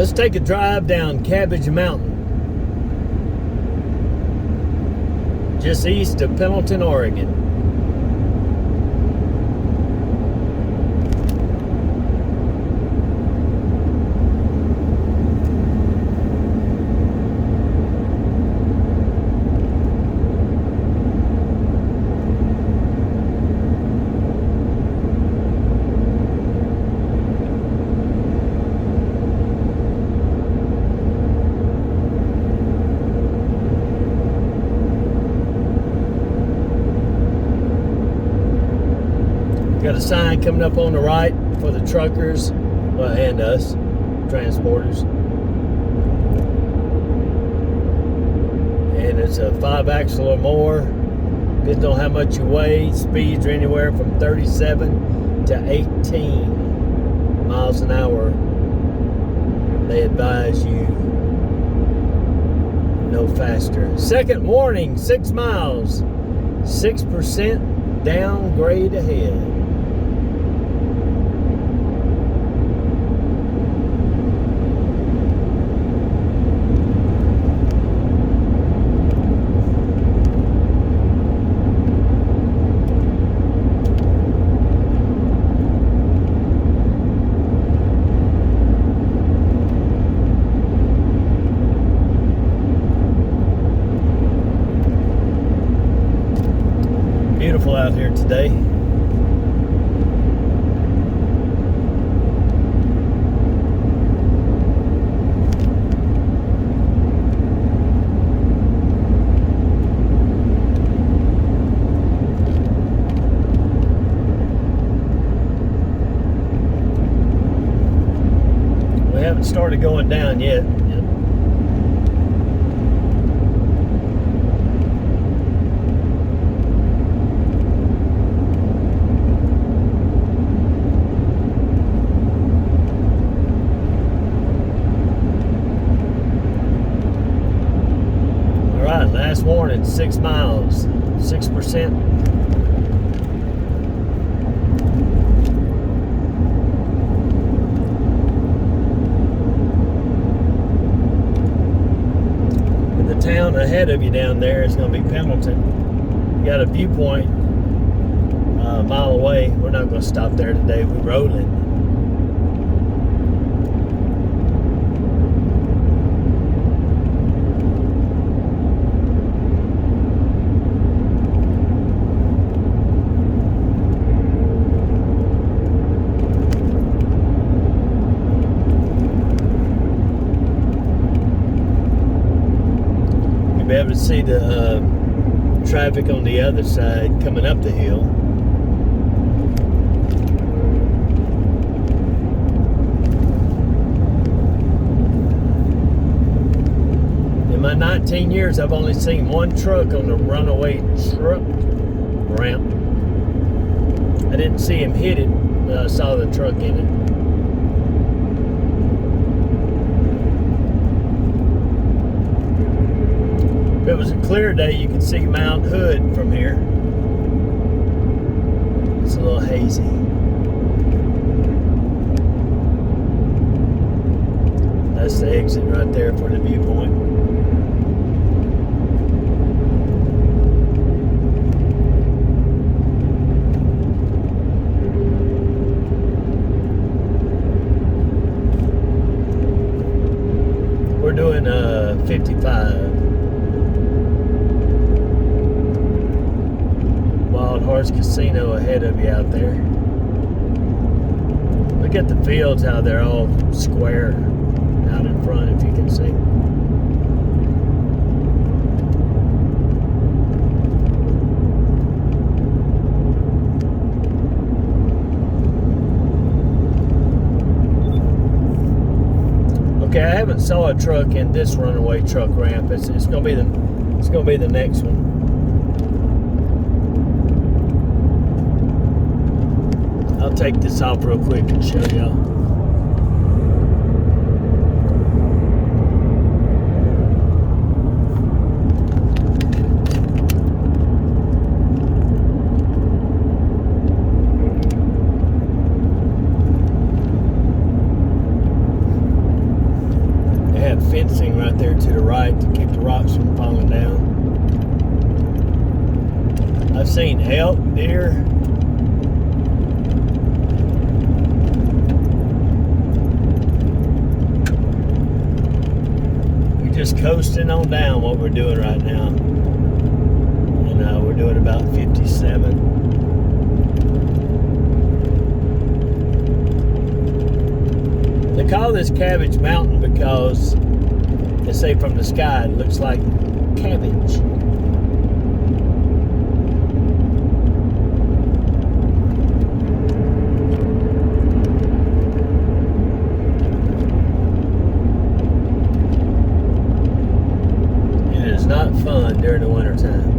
Let's take a drive down Cabbage Mountain, just east of Pendleton, Oregon. Got a sign coming up on the right for the truckers, well, and us, transporters. And it's a 5-axle or more. Depends on how much you weigh. Speeds are anywhere from 37 to 18 miles an hour. They advise you no faster. Second warning, 6 miles, 6% downgrade ahead. Beautiful out here today. We haven't started going down yet. Last warning, 6 miles, 6%. And the town ahead of you down there is going to be Pendleton. You got a viewpoint a mile away. We're not going to stop there today. We're rolling. Be able to see the traffic on the other side coming up the hill. In my 19 years, I've only seen one truck on the runaway truck ramp. I didn't see him hit it, but I saw the truck in it. If it was a clear day, you could see Mount Hood from here. It's a little hazy. That's the exit right there for the viewpoint. We're doing 55. Horse Casino ahead of you out there. Look at the fields, how they're all square out in front, if you can see. Okay, I haven't saw a truck in this runaway truck ramp. It's gonna be the next one. I'll take this off real quick and show y'all. the rocks from falling down. I've seen elk, deer. We're just coasting on down what we're doing right now. And we're doing about 57. They call this Cabbage Mountain because they say from the sky it looks like cabbage. It is not fun during the winter time.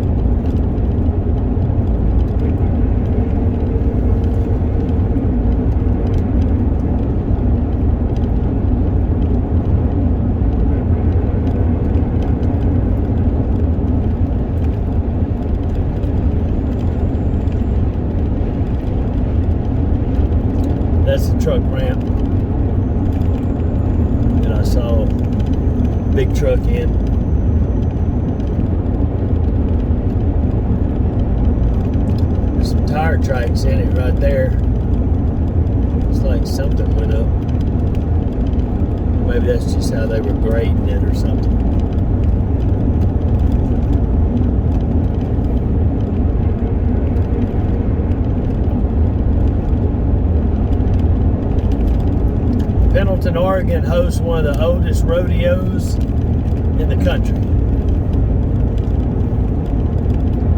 That's the truck ramp that I saw a big truck in. There's some tire tracks in it right there. It's like something went up. Maybe that's just how they were grading it or something. Pendleton, Oregon hosts one of the oldest rodeos in the country.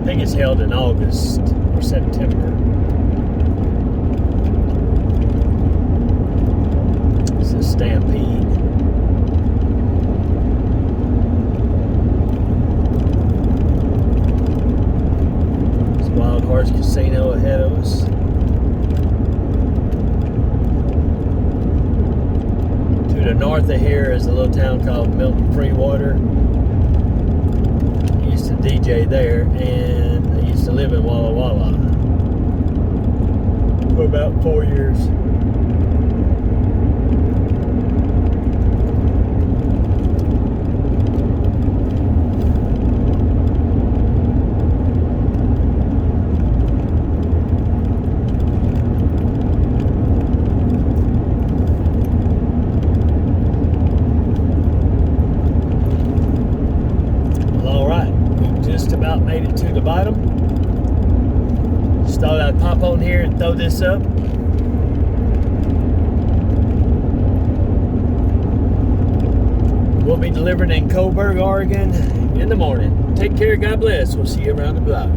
I think it's held in August or September. It's a stampede. There's a Wild Horse Casino ahead of us. To the north of here is a little town called Milton Freewater. I used to DJ there, and I used to live in Walla Walla for about 4 years. About made it to the bottom. Just thought I'd pop on here and throw this up. We'll be delivering in Coburg, Oregon in the morning. Take care, God bless. We'll see you around the block.